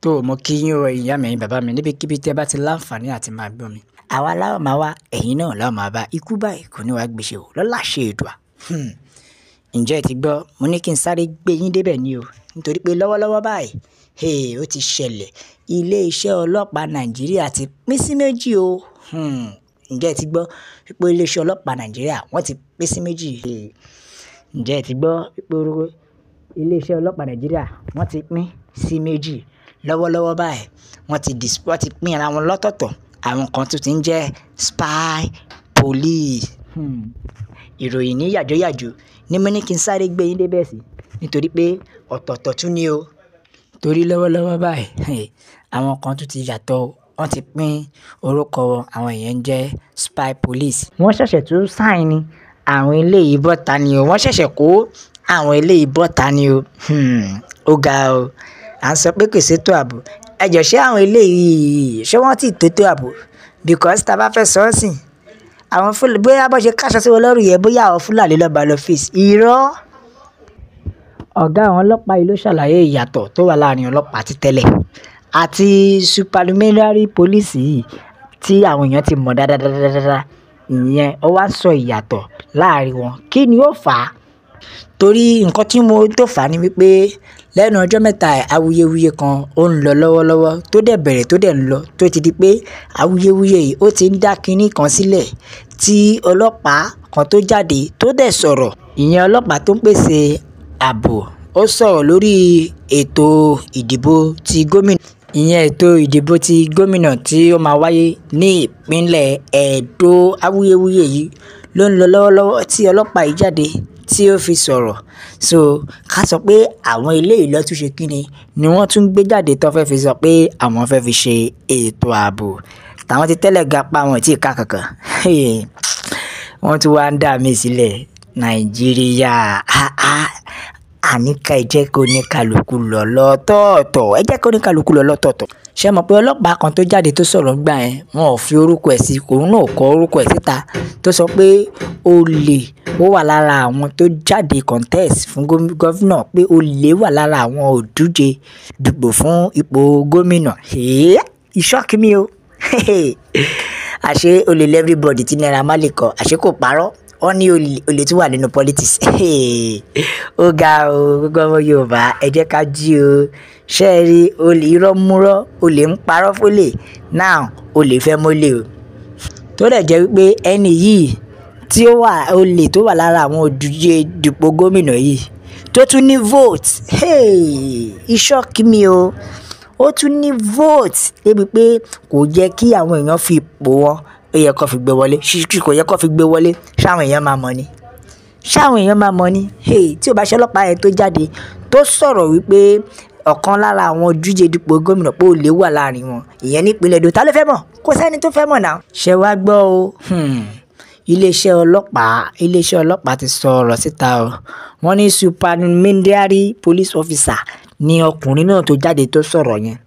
tó mo kí yín o ìyá mi bàbá mi níbikíbi tí ẹ bá ti láǹfààní àti máa gbọ́ mi. àwa láwọn máa wá ẹ̀yin náà láwọn máa bá ikú báyìí kò ní wàá gbèsè o lọ́la ṣe èdùà. ǹjẹ́ ẹ ti gbọ́ mo ní kí n sáré gbé yín débẹ̀ ni o nítorí pé lọ́wọ́lọ́wọ́ báyìí ó ti ṣẹlẹ̀ iléeṣẹ́ ọlọ́pàá nàìjíríà ti pín sí méjì o. ǹjẹ́ ẹ ti gbọ́ pé iléeṣẹ́ ọlọ́pàá nàìjíríà wọ́n ti pín sí méjì. ǹjẹ́ ẹ ti gbọ́ pé iléeṣẹ́ ọlọ́pàá nàìjíríà wọ́n ti pín sí méjì lọ́wọ́lọ́wọ́ báyìí wọ́n ti pín ara wọn lọ́tọ̀ọ̀tọ̀ àwọn kan tó ti ń jẹ́ spy police. ìròyìn ní yàjóyàjó ní mo ní kí n sáré gbé yín débẹ̀ sí nítorí pé ọ̀tọ̀ọ̀tọ̀ tún ni o. torí lọ́wọ́lọ́wọ́ báyìí àwọn kan tún ti yàtọ̀ wọ́n ti pín orúkọ àwọn èèyàn jẹ́ spy police. wọ́n ṣẹ̀ṣẹ̀ tún sáìn ni àwọn eléyìí bọ́ta ni o wọ́n ṣẹ̀ṣẹ̀ kó àwọn eléyìí bọ́ta ni o. ó ga o à ń sọ pé kò ṣètò ààbò ẹjọ́ ṣé àwọn eléyìí ṣé wọ́n ti tótó ààbò because tá a bá fẹ́ sọ ọ́ sìn àwọn fúlàní bóyá bó ṣe káṣọ sí wọn lọ́rùn yẹn bóyá àwọn fúlàní lọ́ba lọ́fíìsì irọ́. ọ̀gá àwọn ọlọ́pàá yìí ló ṣàlàyé ìyàtọ̀ tó wà láàrin ọlọ́pàá ti tẹ́lẹ̀ àti supernumerary police yìí tí àwọn èèyàn ti mọ̀ dáadáa ìyẹn ó wá sọ ìyàtọ̀ láàrin wọn kí ni ó fà á. torí nǹkan tí mo tó fà á ni wípé lẹ́nu ọjọ́ mẹ́ta awuyewuye kan ó ń lọ lọ́wọ́lọ́wọ́ tó dẹ̀ bẹ̀rẹ̀ tó dẹ̀ ń lọ tó ti di pé awuyewuye yìí ó ti ń dá kinní kan sílẹ̀ tí ọlọ́pàá kan tó jáde tó dẹ̀ sọ̀rọ̀ ìyẹn ọlọ́pàá tó ń pèsè ààbò ó sọ̀rọ̀ lórí ètò ìdìbò ti gómìnà ìyẹn ètò ìdìbò ti gómìnà tí ó máa wáyé ní ìpínlẹ̀ Ẹdó awuyewuye yìí ló ń lọ lọ́wọ́lọ́wọ́ tí ọlọ́pàá yìí jáde tí ó fi sọ̀rọ̀ so ká sọ pé àwọn eléyìí ló tún ṣe kíni ni wọ́n tún gbé jáde tó fẹ́ fi sọ pé àwọn fẹ́ fi ṣe ètò ààbò táwọn ti tẹ́lẹ̀ ga pa wọn tí ì ká kankan wọ́n tún wá ń dà mí sílẹ̀ Nàìjíríà àníkà ẹ jẹ́ kó ní kálukú lọ lọ́tọ̀ọ̀tọ̀ ẹ jẹ́ kó ní kálukú lọ lọ́tọ̀ọ̀tọ̀ ṣé mọ̀ pé ọlọ́pàá kan tó jáde tó sọ̀rọ̀ gbà yẹn wọn ò fi orúkọ ẹ̀ sí òun náà kọ orúkọ ẹ̀ síta tó sọ pé olè ó wà lára àwọn tó jáde contest fún gómìnà pé olè wà lára àwọn òdíje dìbò fún ipò gómìnà ìṣọ́kí mi o àṣé olè everybody tí Naira Marley kọ àṣé kò parọ́ wọ́n ní olè tún wà nínú politics ó ga o gbogbo ọmọ Yorùbá ẹ jẹ́ ká jí o ṣé ẹ rí olè irọ́ múrọ́ olè ń parọ́ fólè now olè fẹ́ mólè o tó dẹ̀ jẹ́ wípé ẹni yìí tí ó wà olè tó wà lára àwọn òdíje dìpò gómìnà yìí tó tún ní vote ìṣọ́kí mi o ó tún ní vote débi pé kò jẹ́ kí àwọn èèyàn fi ipò wọn ó yẹ kó fi gbé wọlé ṣíṣí kò yẹ kó fi gbé wọlé ṣáwọn èèyàn máa mọ̀ ni tí ò bá ṣe ọlọ́pàá yẹn tó jáde tó sọ̀rọ̀ wípé ọ̀kan lára àwọn ojúṣe dípò gómìnà pé olè wà láàrin wọn ìyẹn nípínlẹ̀ Èdò ta ló fẹ́ mọ̀ kò sẹ́ni tó fẹ́ mọ̀ náà. ṣé wàá gbọ́ o iléeṣẹ́ ọlọ́pàá ti sọ ọ̀rọ̀ síta o wọ́n ní supernumerary police officer ni ọkùnrin náà tó jáde tó sọ̀rọ̀ yẹn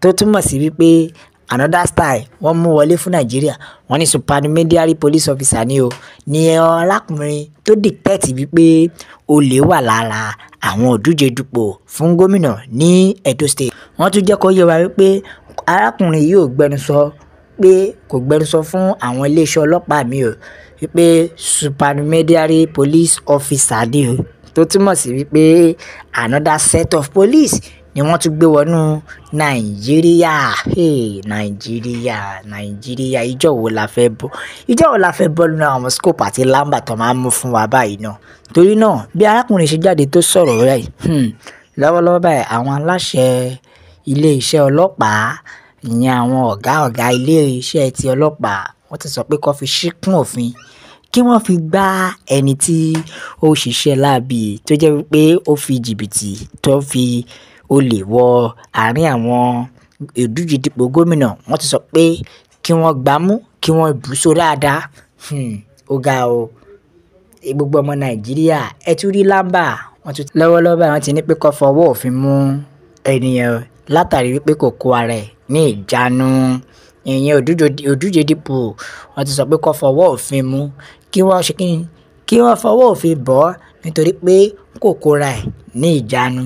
tó túmọ̀ sí wípé another style wọ́n mú wọlé fún Nàìjíríà wọ́n ní supernumerary police officer ni o ní arákùnrin tó dictate wípé olè wà lára àwọn òdíje dupò fún gómìnà ní Edo State. wọ́n tún jẹ́ kó yé wa wípé arákùnrin yìí ò gbẹnusọ fún àwọn iléeṣẹ́ ọlọ́pàá mi o wípé supernumerary police officer ni o tó túmọ̀ sí wípé another set of police ni wọ́n tún gbé wọnú Nàìjíríà Nàìjíríà ìjọ wo la fẹ́ bọ́ nínú àwọn scope àti lamba tó máa ń mú fún wa báyìí náà torí náà bí arákùnrin ṣe jáde tó sọ̀rọ̀ rẹ̀ lọ́wọ́lọ́wọ́ báyìí àwọn aláṣẹ iléeṣẹ́ ọlọ́pàá ìyẹn àwọn ọ̀gá iléeṣẹ́ ti ọlọ́pàá wọ́n ti sọ pé kó fi ṣíkún òfin kí wọ́n fi gbá ẹni tí ó ṣiṣẹ́ láabi tó jẹ́ wípé ó fi jìbìtì tó fi olè wọ àárín àwọn òdíje dìpò gómìnà wọ́n ti sọ pé kí wọ́n gbámú kí wọ́n bù sórí dáadáa ó ga o gbogbo ọmọ Nàìjíríà ẹ tún rí lámbà wọ́n tún lọ́wọ́lọ́wọ́ wọ́n ti ní pé kó fọwọ́ òfin mú ènìyàn látàrí wípé kò kó ara ẹ̀ ní ìjánu ìyẹn òdíje dìpò wọ́n ti sọ pé kó fọwọ́ òfin mú kí wọ́n fọwọ́ òfin bọ́ nítorí pé kò kóra ẹ̀ ní ìjánu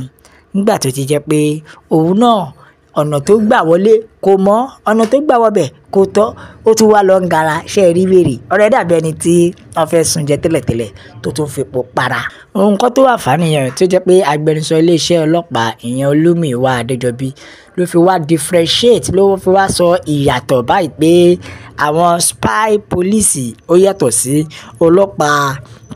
nígbà tó ti jẹ́ pé òun náà ọ̀nà tó gbà wọlé kò mọ́, ọ̀nà tó gbà wọbẹ̀ kò tọ́, ó tún wá lọ ń gara ṣe rí wèrè. Ọ̀rẹ́ dàbí ẹni tí wọ́n fẹ́ sun jẹ tẹ́lẹ̀tẹ́lẹ̀ tó tún fi epo para. Nǹkan tó wà fà nìyẹn tó jẹ́ pé agbẹnusọ iléeṣẹ́ ọlọ́pàá ìyẹn Olúmúyìwá Adéjọbí ló fi wá differentiate, ló fi wá sọ ìyàtọ̀ báyìí pé àwọn spy police ó yàtọ̀ sí ọlọ́pàá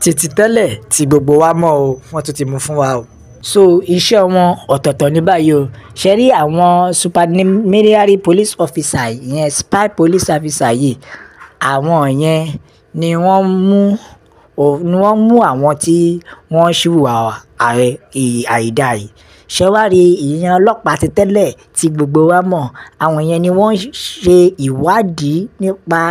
títí tẹ́lẹ̀ tí gbogbo wa mọ̀ o, wọ́n tún ti mú fún wa o. So iṣẹ́ wọn ọ̀tọ̀ọ̀tọ̀ ní báyìí o. Ṣé rí àwọn supernumerary police officer ìyẹn spy police officer yìí, àwọn yẹn ni wọ́n mú àwọn tí wọ́n ṣìwà àìdá yìí. Ṣé wá rí ìyẹn ọlọ́pàá ti tẹ́lẹ̀ tí gbogbo wa mọ̀, àwọn yẹn ni wọ́n ṣe ìwádìí nípa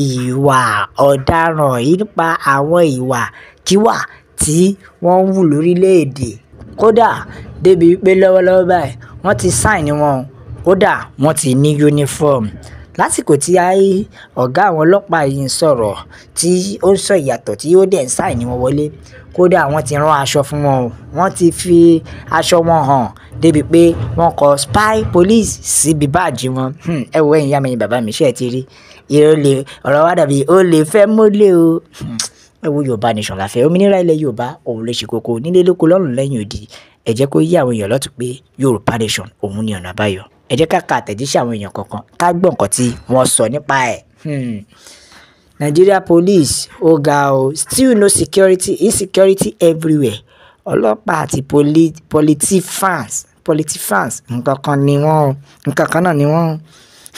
ìwà ọ̀daràn yìí, nípa àwọn ìwà kíwà tí wọ́n ń wù lórílẹ̀‐èdè. Kódà débi pé lọ́wọ́lọ́wọ́ báyìí wọ́n ti sign wọn, kódà wọ́n ti ní uniform. Lásìkò tí ọ̀gá àwọn ọlọ́pàá yìí ń sọ̀rọ̀ tí ó ń sọ ìyàtọ̀ tí ó dẹ̀ ń sign wọn wọlé, kódà wọ́n ti rán aṣọ fún wọn o, wọ́n ti fi aṣọ wọn hàn débi pé wọ́n kọ spy police síbi báàjì wọn. Ẹ wo ẹ̀yin ìyá mi, bàbá mi, ṣé ẹ ti rí ọ̀rọ̀ wa dàbí ó lè fẹ́ mọ́lẹ̀ o. Ẹ wo Yorùbá nation la fẹ́, òmìnira ilẹ̀ Yorùbá òun ló ṣe kókó, nílé lóko lọ́rùn lẹ́yìn odi. Ẹ jẹ́ kó yé àwọn èèyàn lọ́tùn pé Yorùbá nation òun ni ọ̀nà àbáyọ. Ẹ jẹ́ ká ka àtẹ̀jíṣẹ́ àwọn èèyàn kọ̀ọ̀kan ká gbọ́ nǹkan tí wọ́n sọ nípa ẹ̀. Nigeria police ó ga o, still no security, insecurity everywhere. Ọlọ́pàá àti politicians nǹkan kan ni wọ́n, nǹkan kan náà ni wọ́n.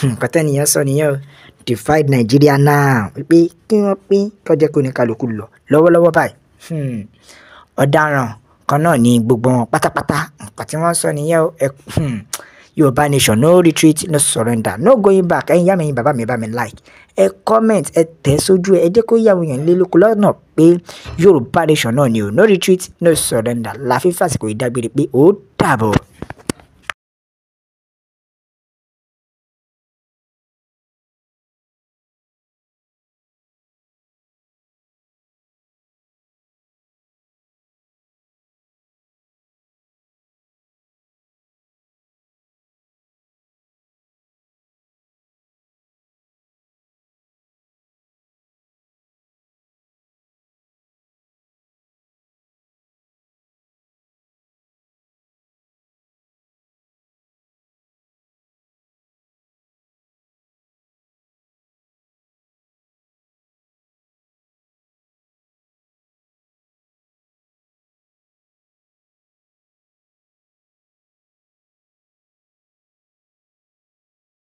Nǹkan tẹ́niyàn sọ nìyẹn o. Divide Nigeria now, pé kí wọ́n pín kọjá kó ní kálukú lọ lọ́wọ́lọ́wọ́ báyìí. Ọ̀daràn kan náà ni gbogbo wọn pátápátá. Nǹkan tí wọ́n sọ nìyẹn o. Yorùbá nation, no retreat, no surrender, no going back. Ẹ̀yin ìyá mi, bàbá mi, bá mi like, ẹ comment, ẹ tẹ̀ sójú ẹ jẹ́ kó yé àwọn èèyàn lé lóko lọ́nà pé Yorùbá nation náà ni o, no retreat, no surrender. La fi fàsìkò ìdágbére pé ó dàbọ̀.